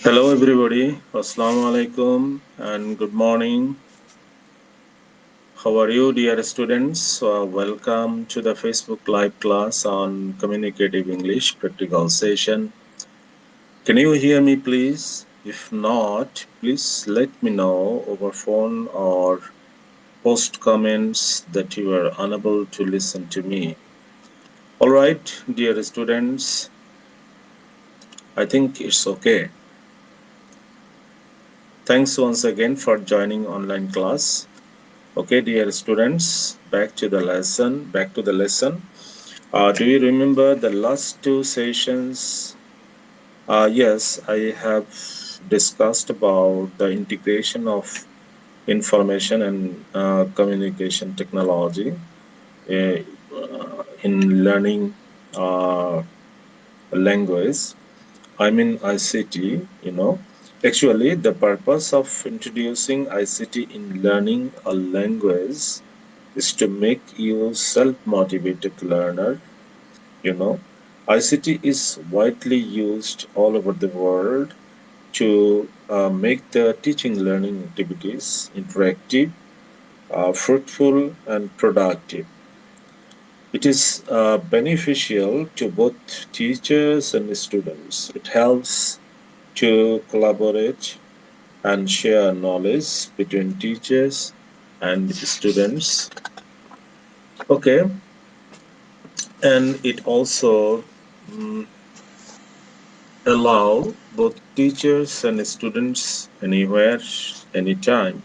Hello, everybody. Assalamu alaikum and good morning. How are you, dear students? Welcome to the Facebook Live class on Communicative English practical session. Can you hear me, please? If not, please let me know over phone or post comments that you are unable to listen to me. All right, dear students, I think it's okay. Thanks once again for joining online class. Okay, dear students, back to the lesson. Do you remember the last two sessions? Yes, I have discussed about the integration of information and communication technology uh, in learning uh, language. I mean ICT, Actually, the purpose of introducing ICT in learning a language is to make you self-motivated learner. You know, ICT is widely used all over the world to make the teaching learning activities interactive, fruitful, and productive. It is beneficial to both teachers and students. It helps to collaborate and share knowledge between teachers and students. Okay, and it also mm, allow both teachers and students anywhere, anytime.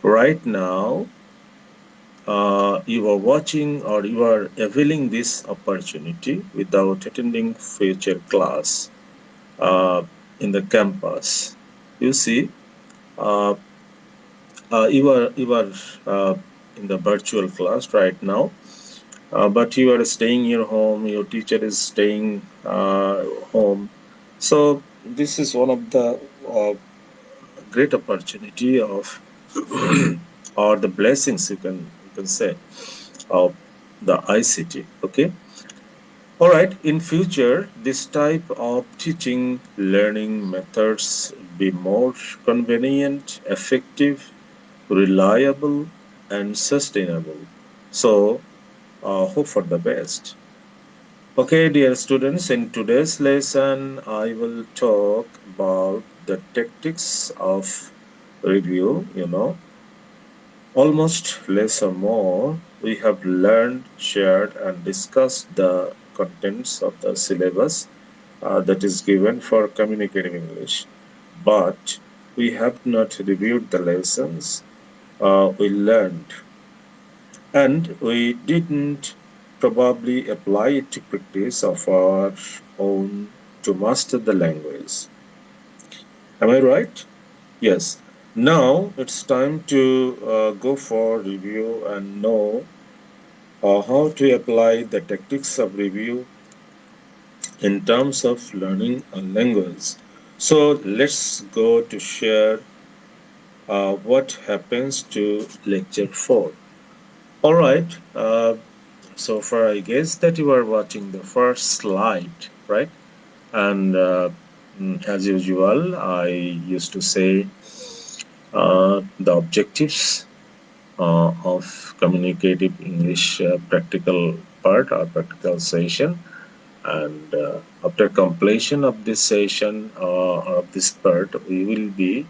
Right now, you are watching or you are availing this opportunity without attending future class uh, in the campus. You see, uh, you are uh, in the virtual class right now, but you are staying your home. Your teacher is staying home. So this is one of the uh, great opportunity of or the blessings you can say of the ICT. Okay. All right. In future, this type of teaching learning methods be more convenient, effective, reliable, and sustainable. So, hope for the best. Okay, dear students, in today's lesson, I will talk about the tactics of review. Almost less or more, we have learned, shared, and discussed the contents of the syllabus that is given for communicating English. But we have not reviewed the lessons we learned, and we didn't probably apply it to practice of our own to master the language. Am I right? Yes. Now it's time to go for review and know how to apply the tactics of review in terms of learning a language. So let's go to share what happens to lecture 4. All right. So far, I guess that you are watching the first slide, right? And as usual, I used to say the objectives of communicative English practical part or practical session. And after completion of this session or of this part, we will be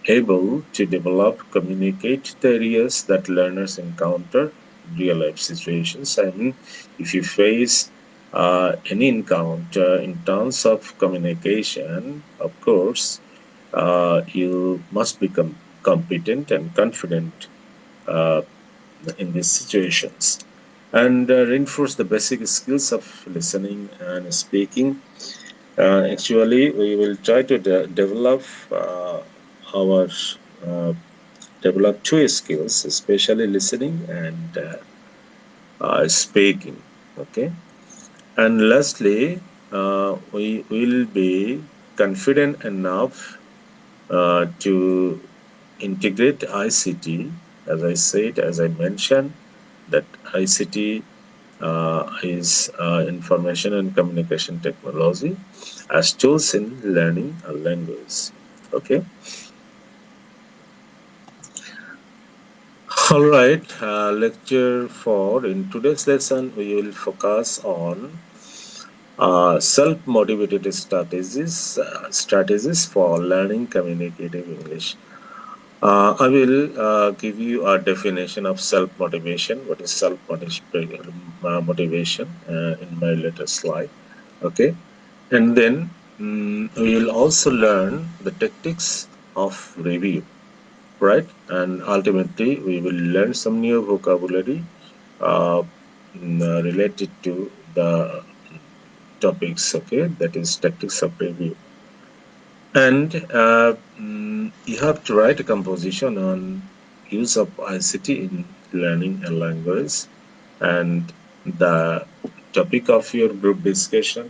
able to develop, communicate the areas that learners encounter in real life situations. I mean, if you face any encounter in terms of communication, of course, you must become competent and confident uh, in these situations and reinforce the basic skills of listening and speaking. Actually, we will try to develop our uh, develop two skills, especially listening and speaking. Okay, and lastly, we will be confident enough to integrate ICT. As I said, as I mentioned, that ICT is information and communication technology as tools in learning a language. Okay. All right. Lecture 4. In today's lesson, we will focus on self-motivated strategies for learning communicative English. I will give you a definition of self-motivation. What is self-motivation in my later slide? Okay, and then we will also learn the tactics of review, right? And ultimately, we will learn some new vocabulary uh, related to the topics. Okay, that is tactics of review. And you have to write a composition on use of ICT in learning a language. And the topic of your group discussion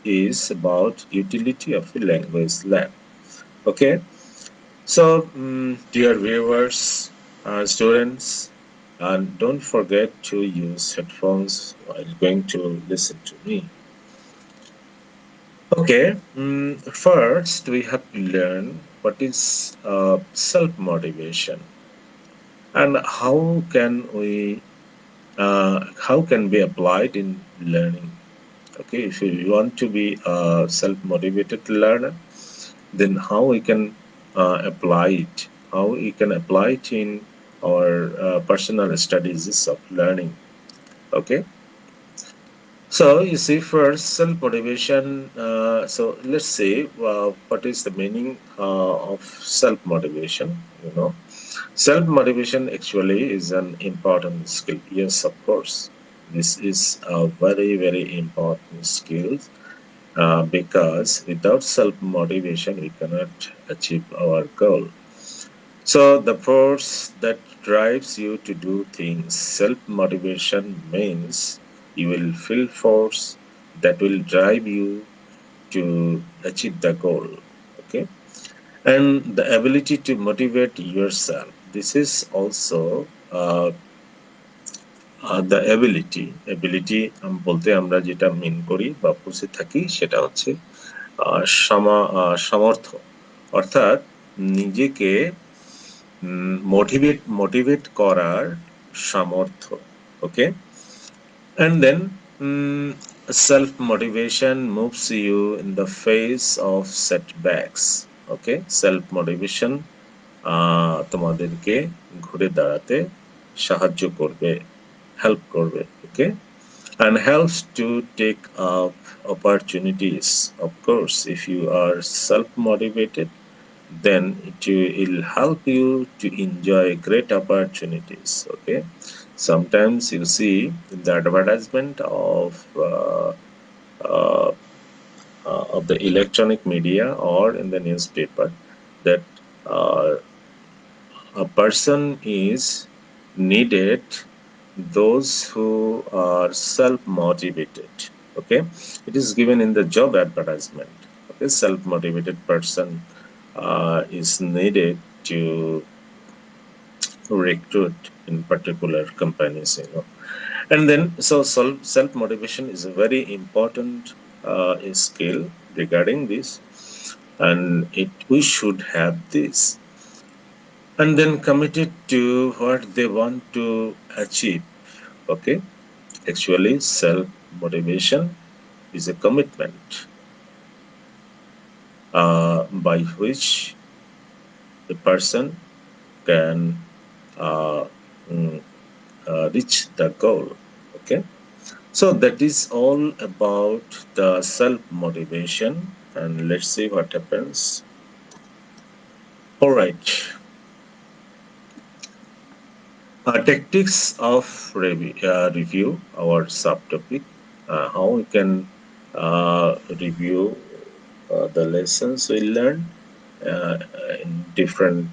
is about utility of the language lab. Okay, so dear viewers, students, and don't forget to use headphones while going to listen to me. Okay, first we have to learn what is self-motivation and how can be applied in learning. Okay, if you want to be a self-motivated learner, then how we can apply it? How we can apply it in our personal studies of learning? Okay. So you see, first self motivation. So let's say what is the meaning of self motivation? Self motivation actually is an important skill. Yes, of course, this is a very important skill because without self motivation we cannot achieve our goal. So the force that drives you to do things, self-motivation means you will feel force that will drive you to achieve the goal. Okay. And the ability to motivate yourself. This is also the ability বলতে আমরা যেটা মিন করি বা বুঝে থাকি সেটা হচ্ছে সামর্থ্য, অর্থাৎ নিজেকে মোটিভেট করার সামর্থ্য. ওকে, and then self motivation moves you in the face of setbacks. Okay, self motivation তোমাদেরকে ঘুরে দাঁড়াতে সাহায্য করবে, হেল্প করবে. ওকে, and helps to take up opportunities. Of course, if you are self motivated, then it will help you to enjoy great opportunities. Okay, sometimes you see the advertisement uh, of the electronic media or in the newspaper that uh, a person is needed those who are self motivated. Okay, it is given in the job advertisement. Okay, self motivated person is needed to recruit in particular companies, and then so self motivation is a very important skill regarding this, and it we should have this, and then committed to what they want to achieve. Okay, actually self motivation is a commitment by which the person can uh, mm, reach the goal. Okay, so that is all about the self motivation, and let's see what happens. All right, tactics of review, our subtopic, how we can review the lessons we learned in different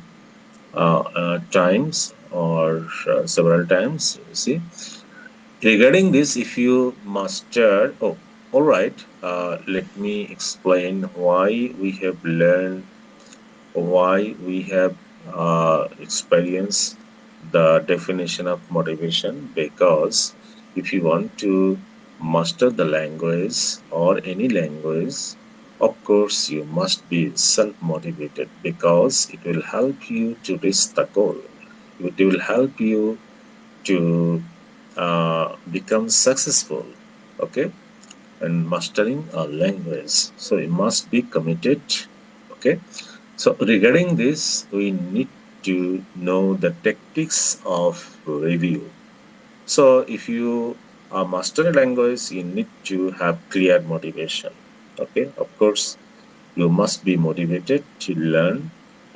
times or several times. You see, regarding this, if you master, oh, all right, let me explain why we have learned, why we have experienced the definition of motivation. Because if you want to master the language or any language, of course, you must be self motivated because it will help you to reach the goal. It will help you to become successful, okay, in mastering a language. So you must be committed, okay. So regarding this, we need to know the tactics of review. So if you master a language, you need to have clear motivation. Okay, of course, you must be motivated to learn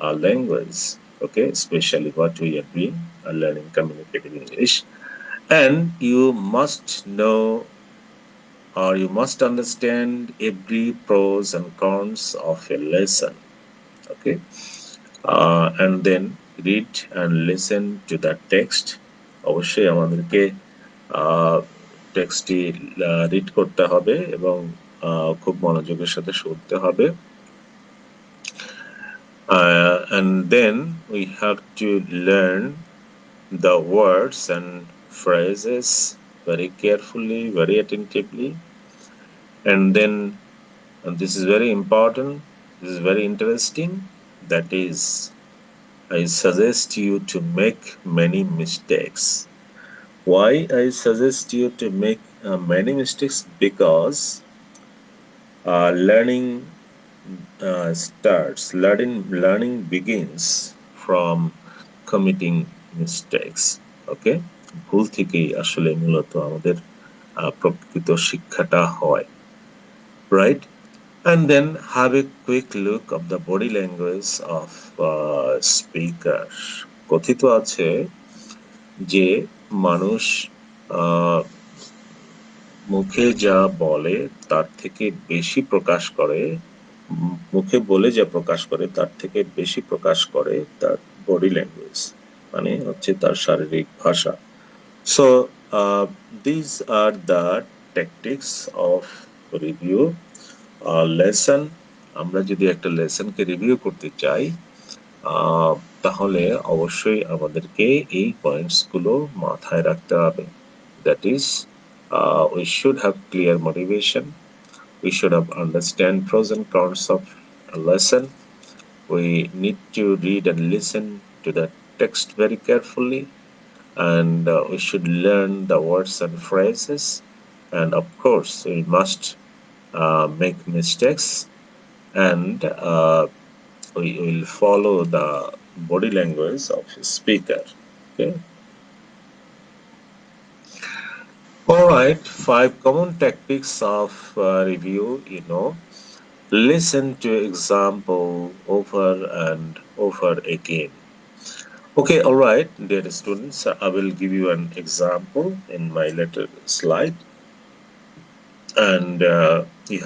a language. Okay, especially what we are doing, learning communicative English, and you must know or you must understand every pros and cons of a lesson. Okay, and then read and listen to that text. অবশ্যই আমাদেরকে টেক্সটটি read করতে হবে এবং খুব মনোযোগের সাথে শুনতে হবে, and then we have to learn the words and phrases very carefully, very attentively, and then and this is very important, this is very interesting, that is, I suggest you to make many mistakes. Why I suggest you to make many mistakes? Because learning learning begins from committing mistakes. Okay, ভুল থেকেই আসলে মূলত আমাদের প্রকৃত শিক্ষাটা হয়, right? And then have a quick look of the body language of speaker. কথিত আছে যে মানুষ আহ, মুখে যা বলে তার থেকে বেশি প্রকাশ করে, মুখে বলে যা প্রকাশ করে তার থেকে বেশি প্রকাশ করে তার বডি ল্যাঙ্গুয়েজ, মানে হচ্ছে তার শারীরিক ভাষা। So this are the tactics of review lesson. আমরা যদি একটা লেসনকে রিভিউ করতে চাই, তাহলে অবশ্যই আমাদেরকে এই পয়েন্টস গুলো মাথায় রাখতে হবে। That is, we should have clear motivation, we should have understand pros and cons of a lesson, we need to read and listen to the text very carefully, and we should learn the words and phrases, and of course we must make mistakes, and we will follow the body language of the speaker. Okay. All right. 5 common tactics of review. Listen to example over and over again. Okay. All right, dear students. I will give you an example in my later slide, and you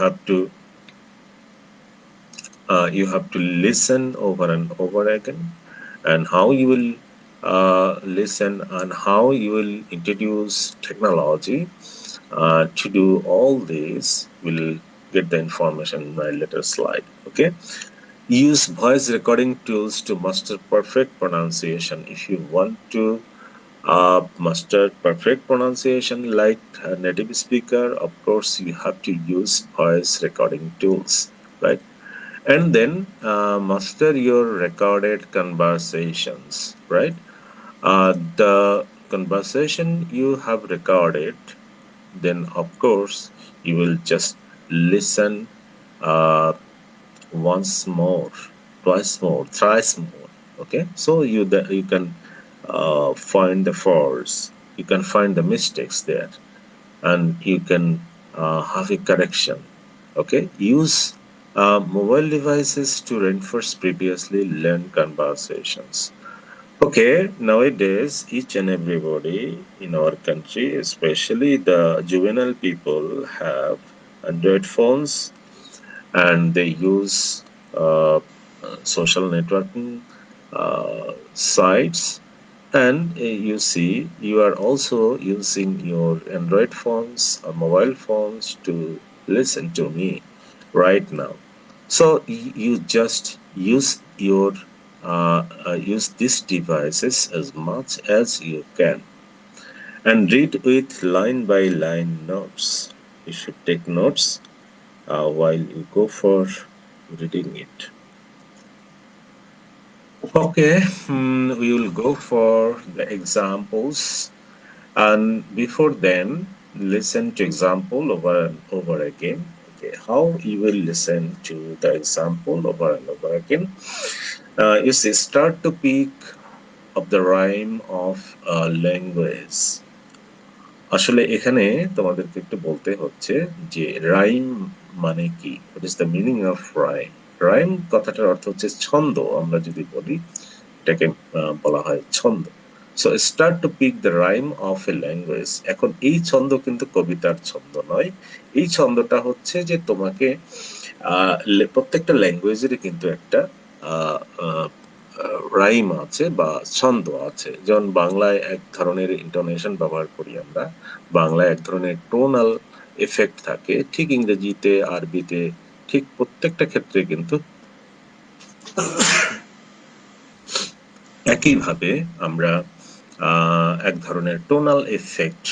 have to listen over and over again, and how you will listen and how you will introduce technology to do all this. Will get the information in my later slide. Okay. Use voice recording tools to master perfect pronunciation. If you want to master perfect pronunciation like a native speaker, of course you have to use voice recording tools, right? And then master your recorded conversations, right? The conversation you have recorded, then of course you will just listen uh, once more, twice more, thrice more. Okay, so you can find the faults, you can find the mistakes there, and you can have a correction. Okay, use mobile devices to reinforce previously learned conversations. Okay, nowadays each and everybody in our country, especially the juvenile people, have Android phones, and they use social networking sites, and you see you are also using your Android phones or mobile phones to listen to me right now. So you just use these devices as much as you can, and read with line by line notes. You should take notes while you go for reading it. Okay, we will go for the examples, and before then, listen to example over and over again. Okay, how you will listen to the example over and over again? You see, start to pick up the rhyme of a language. আসলে এখানে তোমাদেরকে একটু বলতে হচ্ছে যে rhyme মানে কি, what is the meaning of rhyme. Rhyme কথাটার অর্থ হচ্ছে ছন্দ, আমরা যদি বলি এটাকে বলা হয় ছন্দ। So start to pick the rhyme of a language. এখন এই ছন্দ কিন্তু কবিতার ছন্দ নয়, এই ছন্দটা হচ্ছে যে তোমাকে প্রত্যেকটা ল্যাঙ্গুয়েজেরই কিন্তু একটা রাইম আছে বা ছন্দ আছে। যেমন বাংলায় এক ধরনের ইন্টোনেশন ব্যবহার করি আমরা, বাংলায় এক ধরনের টোনাল এফেক্ট থাকে, ঠিক ইংরেজিতে আরবিতে ঠিক প্রত্যেকটা ক্ষেত্রে কিন্তু একইভাবে আমরা এক ধরনের টোনাল এফেক্ট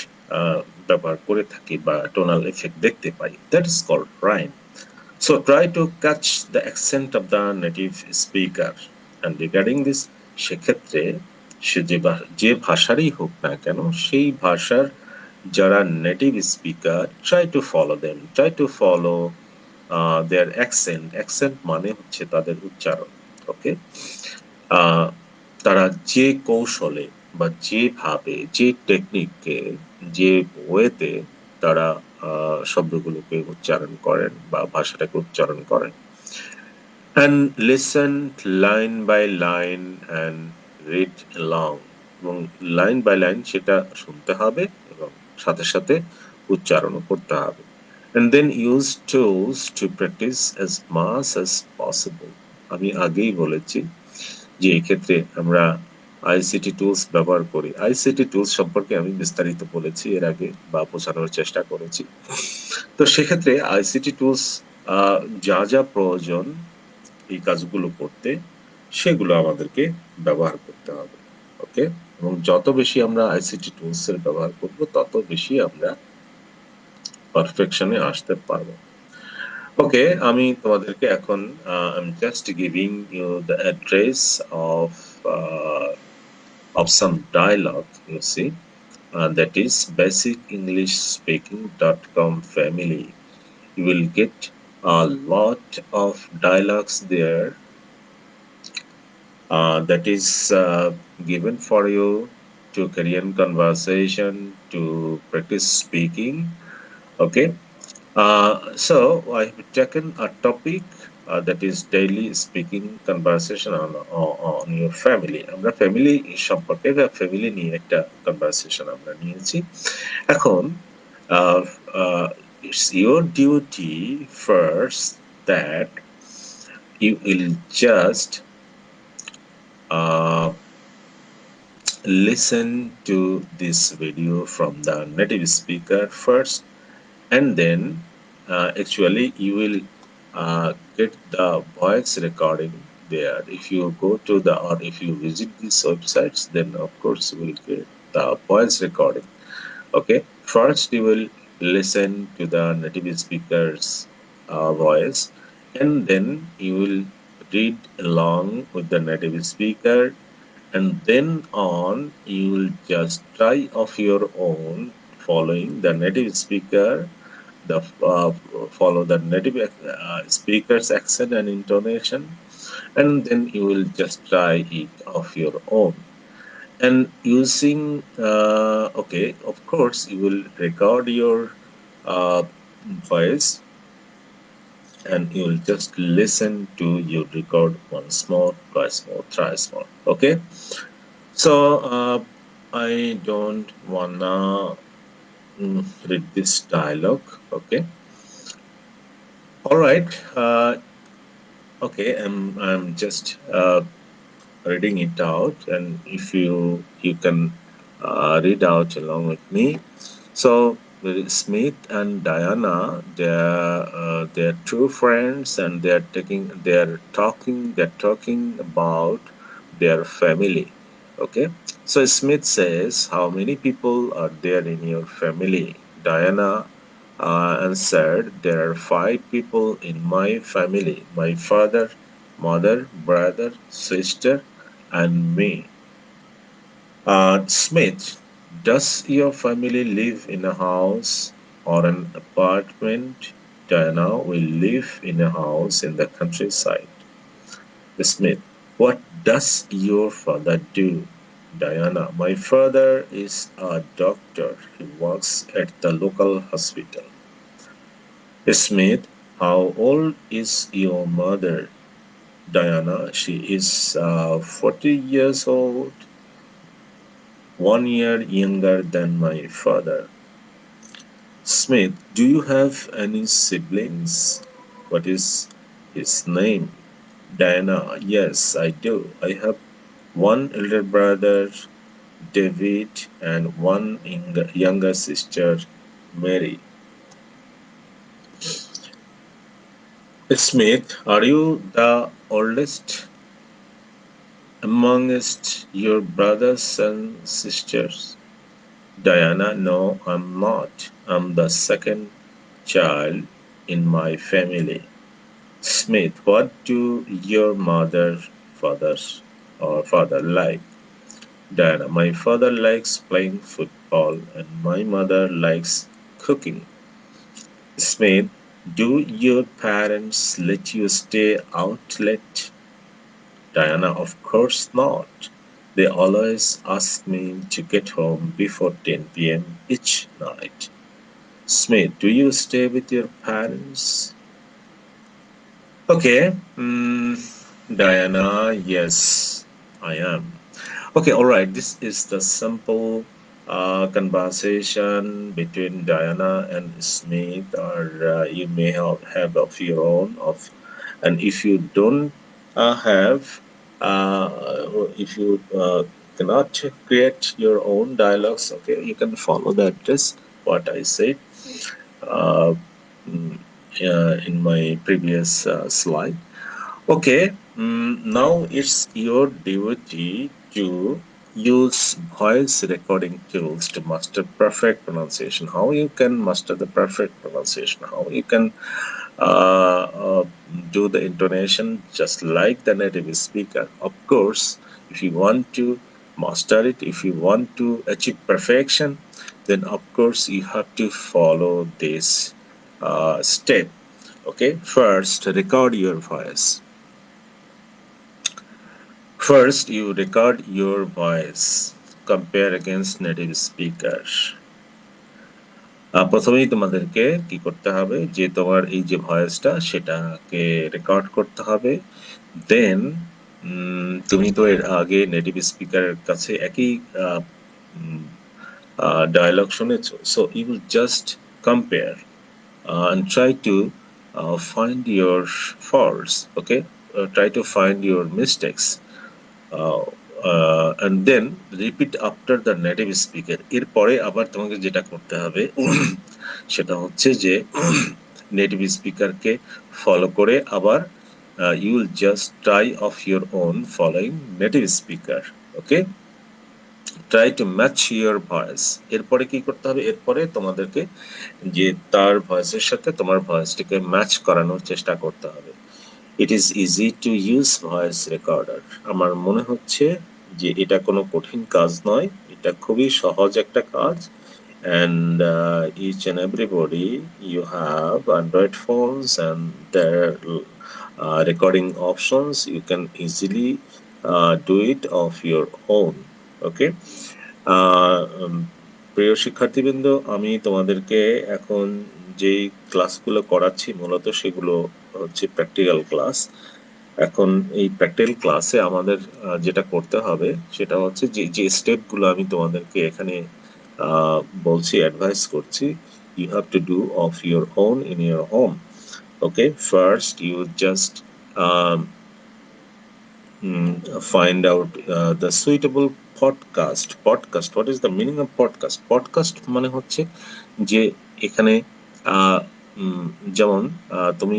ব্যবহার করে থাকি বা টোনাল এফেক্ট দেখতে পাই, that is called rhyme. So try to catch the accent of the native speaker. And regarding this, সেক্ষেত্রে সে যে ভাষারই হোক না কেন, সেই ভাষার যারা native speaker, try to follow them, try to follow there accent. Accent মানে হচ্ছে তাদের উচ্চারণ। ওকে, তারা যে কৌশলে বা যেভাবে যে টেকনিকে যে ওয়েতে তারা শব্দগুলোকে উচ্চারণ করেন বা ভাষাটাকে উচ্চারণ করেন। and listen line by line and read along, এবং লাইন বাই লাইন সেটা শুনতে হবে এবং সাথে সাথে উচ্চারণও করতে হবে। and then use tools to practice as much as possible. আমি আগেই বলেছি যে এক্ষেত্রে আমরা আইসিটি টুলস ব্যবহার করি। আইসিটি টুলস সম্পর্কে আমি বিস্তারিত বলেছি এর আগে বা বোঝানোর চেষ্টা করেছি। তো সেক্ষেত্রে আইসিটি টুলস যা যা প্রয়োজন এই কাজগুলো করতে, সেগুলো আমাদেরকে ব্যবহার করতে হবে। ওকে, এবং যত বেশি আমরা আইসিটি টুলস এর ব্যবহার করব তত বেশি আমরা পারফেকশনে আসতে পারবো। ওকে, আমি তোমাদেরকে এখন I'm just giving you the address of some dialogue, you see, that is basicenglishspeaking.com family. You will get a lot of dialogues there that is given for you to carry on conversation, to practice speaking. Okay, so I have taken a topic that is daily speaking conversation on your family. আমরা family সম্পর্কে বা family নিয়ে একটা conversation আমরা নিয়েছি। এখন it's your duty first that you will just listen to this video from the native speaker first, and then actually you will get the voice recording there. If you go to the, or if you visit these websites, then of course you will get the voice recording. Okay, first you will listen to the native speaker's voice, and then you will read along with the native speaker, and then on you will just try of your own following the native speaker, the follow the native speaker's accent and intonation, and then you will just try it of your own. And using okay, of course you will record your voice, and you will just listen to your record once more, twice more, thrice more. Okay, so I don't wanna read this dialogue. Okay, all right. Okay, I'm just reading it out, and if you can read out along with me. So Smith and Diana, they're true friends, and they're talking about their family. Okay, So Smith says, how many people are there in your family? Diana answered, there are 5 people in my family: my father, mother, brother, sister, and me. Smith, does your family live in a house or an apartment? Diana, we live in a house in the countryside. Smith, what does your father do? Diana, my father is a doctor. He works at the local hospital. Smith, how old is your mother? Diana, she is 40 years old, 1 year younger than my father. Smith, do you have any siblings? What is his name? Diana, yes, I do. I have one elder brother, David, and one younger sister, Mary. Smith, are you the oldest amongst your brothers and sisters? Diana, no, I'm not. I'm the second child in my family. Smith, what do your mother, fathers, or father like? Diana, my father likes playing football and my mother likes cooking. Smith, do your parents let you stay out late? Diana, of course not. They always ask me to get home before 10 p.m. each night. Smith, do you stay with your parents? Okay, Diana, yes, I am. Okay, all right. This is the simple conversation between Diana and Smith, or you may have of your own. And if you don't have, if you cannot create your own dialogues, okay, you can follow that. Just what I said uh, mm, in my previous slide. Okay, now it's your duty to use voice recording tools to master perfect pronunciation. How you can master the perfect pronunciation? How you can do the intonation just like the native speaker? Of course, if you want to master it, if you want to achieve perfection, then of course you have to follow this step. Okay, first record your voice. First, you record your voice. Compare against native speakers. প্রথমেই তোমাদেরকে কি করতে হবে, যে তোমার এই যে ভয়েসটা সেটাকে রেকর্ড করতে হবে। দেন তুমি তো এর আগে নেটিভ স্পিকারের কাছে একই ডায়ালগ শুনেছো, so you will just compare and try to find your faults. Okay, try to find your mistakes. uh, and then repeat after the native speaker. এরপরে আবার তোমাকে যেটা করতে হবে সেটা হচ্ছে যে নেটিভ স্পিকারকে ফলো করে আবার you will just try of your own following native speaker. Okay, try to match your voice. এরপরে কি করতে হবে, এরপরে তোমাদেরকে যে তার ভয়েসের সাথে তোমার ভয়েসটাকে ম্যাচ করানোর চেষ্টা করতে হবে। It is easy to use voice recorder. আমার মনে হচ্ছে যে এটা কোনো কঠিন কাজ নয়, এটা খুবই সহজ একটা কাজ। And each and everybody, you have Android phones and their recording options. You can easily do it of your own. Okay. প্রিয় শিক্ষার্থীবৃন্দ, আমি তোমাদেরকে এখন যেই ক্লাসগুলো করাচ্ছি মূলত সেগুলো হচ্ছে প্র্যাকটিক্যাল ক্লাস। এখন এই প্র্যাকটিক্যাল ক্লাসে আমাদের যেটা করতে হবে সেটা হচ্ছে যে যে স্টেপগুলো আমি তোমাদেরকে এখানে বলছি, অ্যাডভাইস করছি, you have to do of your own in your home. Okay, first you just um, find out the suitable podcast. What is the meaning of podcast মানে হচ্ছে যে এখানে যেমন তুমি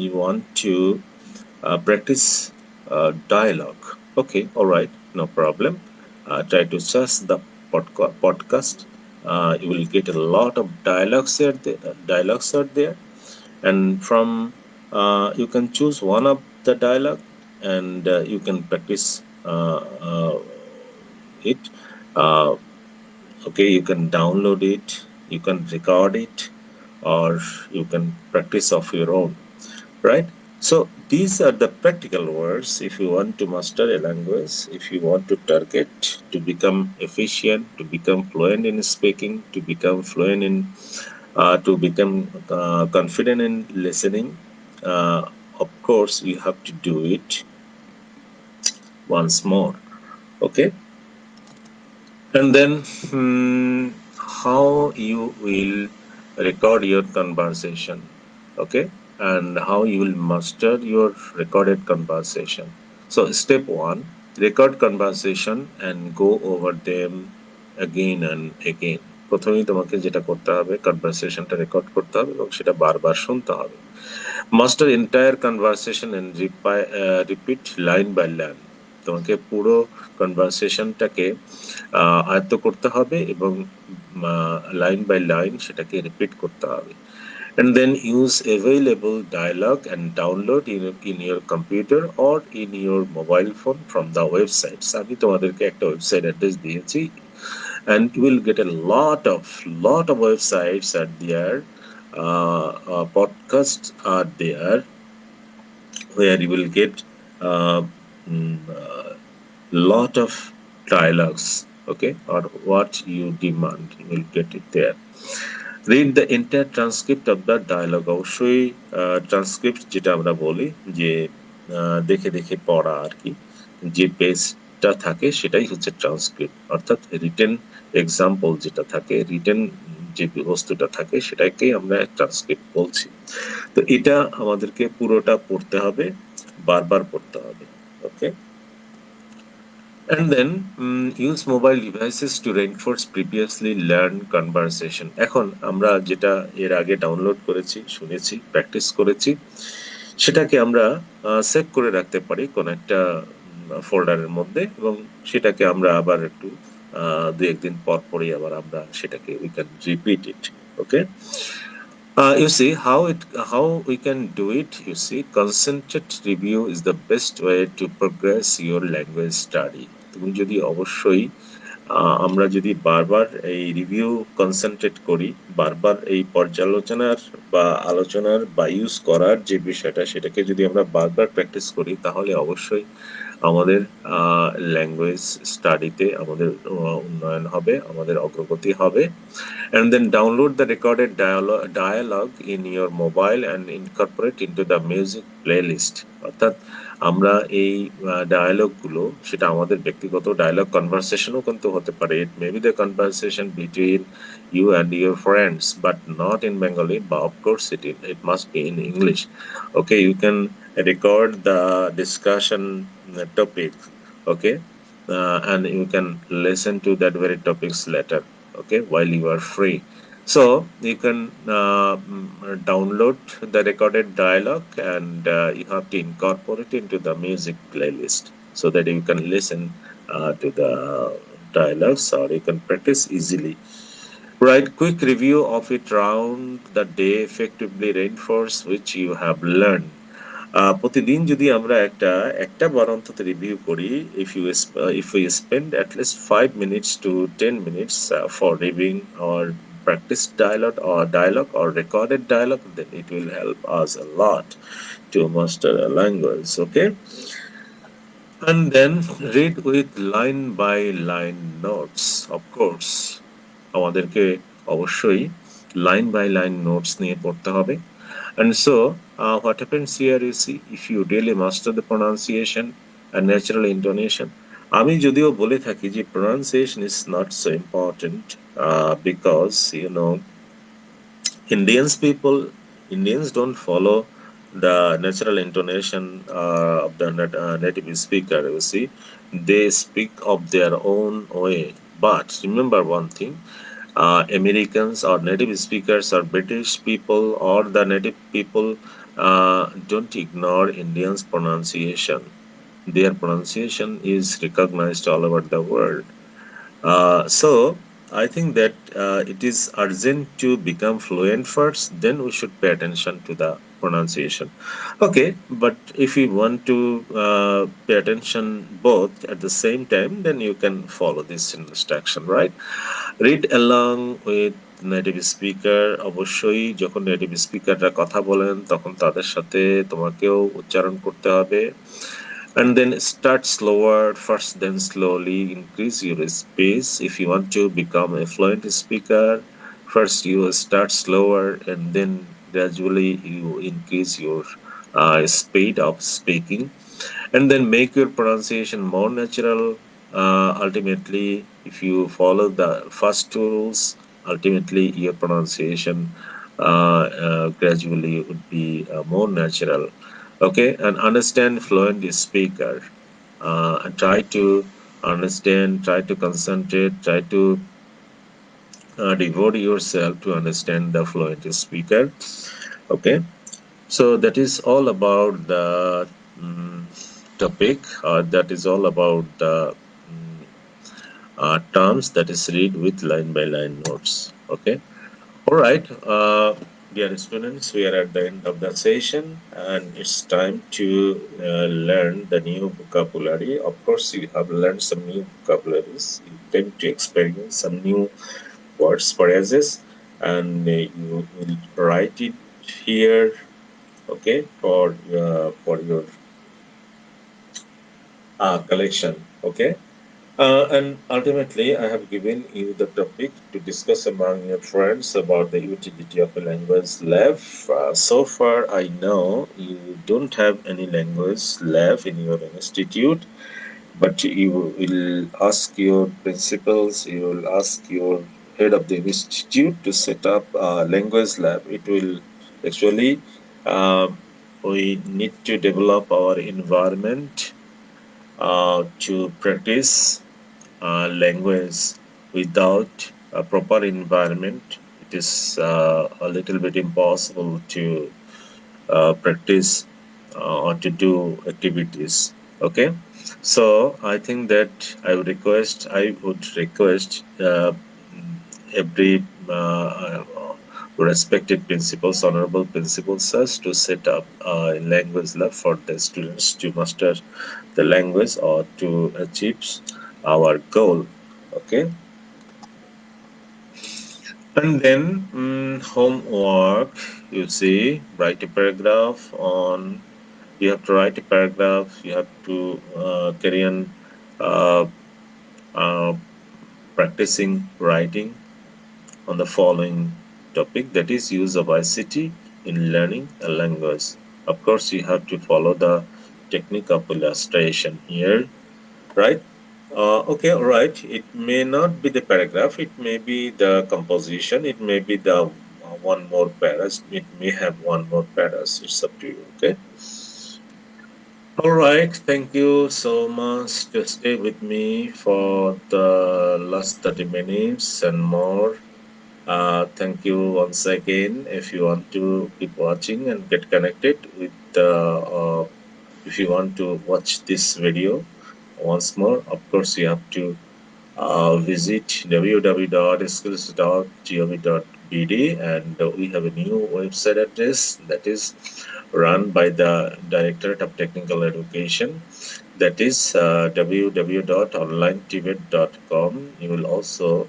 you want to practice dialogue. Okay, all right, no problem. Try to search the podcast. You will get a lot of dialogues are there, and from you can choose one of the dialogue, and you can practice it. Uh, okay, you can download it, you can record it, or you can practice of your own, right? So these are the practical words. If you want to master a language, if you want to target to become efficient, to become fluent in speaking, to become fluent in to become confident in listening, uh, of course you have to do it once more. Okay. And then how you will record your conversation. Okay. And how you will master your recorded conversation. So step one, record conversation and go over them again and again. প্রথমেই তোমাকে যেটা করতে হবে, কনভারসেশনটা record করতে হবে এবং সেটা বারবার শুনতে হবে। Master entire conversation and repeat line by line. তোমাকে পুরো কনভারসেশনটাকে আয়ত্ত করতে হবে এবং লাইন বাই লাইন সেটাকে রিপিট করতে হবে। And then use available dialogue and download in your computer or in your mobile phone from the websites. আমি তোমাদেরকে একটা ওয়েবসাইট অ্যাড্রেস দিয়েছি, and you will get a lot of websites are there, podcasts are there, where you will get uh, lot of dialogues. Okay, or what you demand, you will get it there. Read the entire transcript of the dialogue. অবশ্যই transcript যেটা আমরা বলি যে দেখে দেখে পড়া আর কি, যে পেজটা থাকে সেটাই হচ্ছে ট্রান্সক্রিপ্ট, অর্থাৎ রিটেন এক্সাম্পল যেটা থাকে, রিটেন যে বস্তুটা থাকে সেটাকেই আমরা ট্রান্সক্রিপ্ট বলছি। তো এটা আমাদেরকে পুরোটা পড়তে হবে, বারবার পড়তে হবে। ওকে। And then use mobile devices to reinforce previously learned conversation. এখন আমরা যেটা এর আগে ডাউনলোড করেছি, শুনেছি, প্র্যাকটিস করেছি, সেটাকে আমরা সেভ করে রাখতে পারি কোন একটা ফোল্ডারের মধ্যে, এবং সেটাকে আমরা আবার একটু দুই একদিন পর পরই আবার আমরা সেটাকে we can repeat it. Okay. You see how we can do it. You see, concentrated review is the best way to progress your language study. তুমি যদি অবশ্যই আমরা যদি বারবার এই রিভিউ কনসেন্ট্রেট করি, বারবার এই পর্যালোচনার বা আলোচনার বা ইউজ করার যে বিষয়টা সেটাকে যদি আমরা বারবার প্র্যাকটিস করি, তাহলে অবশ্যই আমাদের ল্যাঙ্গুয়েজ স্টাডিতে আমাদের উন্নয়ন হবে, আমাদের অগ্রগতি হবে। And then download the recorded dialogue in your mobile and incorporate into the music playlist. অর্থাৎ আমরা এই ডায়ালগ গুলো, সেটা আমাদের ব্যক্তিগত ডায়ালগ কনভারসেশনও কিন্তু হতে পারে। It may be the conversation between you and your friends, but not in Bengali, but of course it must be in English. Okay, you can record the discussion topic. Okay, and you can listen to that very topics later. Okay, while you are free, so you can download the recorded dialogue, and you have to incorporate into the music playlist so that you can listen to the dialogues, or you can practice easily. Write quick review of it round the day, effectively reinforce which you have learned. প্রতিদিন যদি আমরা একটা বার অন্তত review করি, if we spend at least 5 minutes to 10 minutes for reviewing or practice dialogue or recorded dialogue, then it will help us a lot to master a language. Okay. And then read with line by line notes. Of course, আমাদেরকে অবশ্যই line by line notes নিয়ে পড়তে হবে। And so, what happens here is, if you really master the pronunciation and natural intonation, আমি যদিও বলে থাকি যে pronunciation is not so important, because Indians people, Indians don't follow the natural intonation of the native speaker. You see, they speak of their own way. But remember one thing: Americans or native speakers or British people or the native people don't ignore Indians' pronunciation. Their pronunciation is recognized all over the world. So I think that it is urgent to become fluent first, then we should pay attention to the pronunciation. Okay, but if you want to pay attention both at the same time, then you can follow this instruction, right? Read along with native speaker. অবশ্যই যখন native স্পিকাররা কথা বলেন তখন তাদের সাথে তোমাকেও উচ্চারণ করতে হবে। And then start slower first, then slowly increase your pace. If you want to become a fluent speaker, first you start slower and then gradually you increase your speed of speaking, and then make your pronunciation more natural. Ultimately, if you follow the first two rules, ultimately your pronunciation gradually would be more natural. Okay, and understand fluent speaker. And try to understand, try to concentrate, try to devote yourself to understand the fluent speaker. Okay, so that is all about the topic. That is all about the mm, terms that is read with line by line notes. Okay. All right. Dear students, we are at the end of the session and it's time to learn the new vocabulary. Of course, you have learned some new vocabularies. You tend to experience some new words, phrases, and you will write it here, okay, for your collection, okay. And ultimately, I have given you the topic to discuss among your friends about the utility of a language lab. So far, I know you don't have any language lab in your institute, but you will ask your principals, you will ask your head of the institute to set up a language lab. It will actually, we need to develop our environment to practice language. Without a proper environment, it is a little bit impossible to practice or to do activities. Okay, so I would request every respected principals, honorable principals, us to set up a language lab for the students to master the language or to achieve our goal. Okay, and then homework. You see, write a paragraph on. You have to write a paragraph. You have to carry on uh, uh, practicing writing on the following topic, that is use of ICT in learning a language. Of course, you have to follow the technique of illustration here, right? Okay, all right. It may not be the paragraph, it may be the composition, it may be the one more paras, it may have one more paras. It's up to you, okay? All right, thank you so much to stay with me for the last 30 minutes and more. Thank you once again. If you want to keep watching and get connected with if you want to watch this video once more, of course, you have to visit www.skills.gov.bd, and we have a new website address that is run by the Directorate of Technical Education, that is www.onlinetibet.com. You will also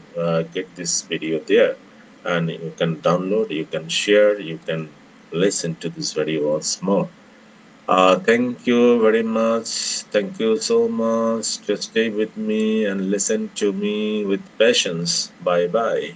get this video there, and you can download, you can share, you can listen to this video once more. Thank you very much. Thank you so much to stay with me and listen to me with patience. Bye bye.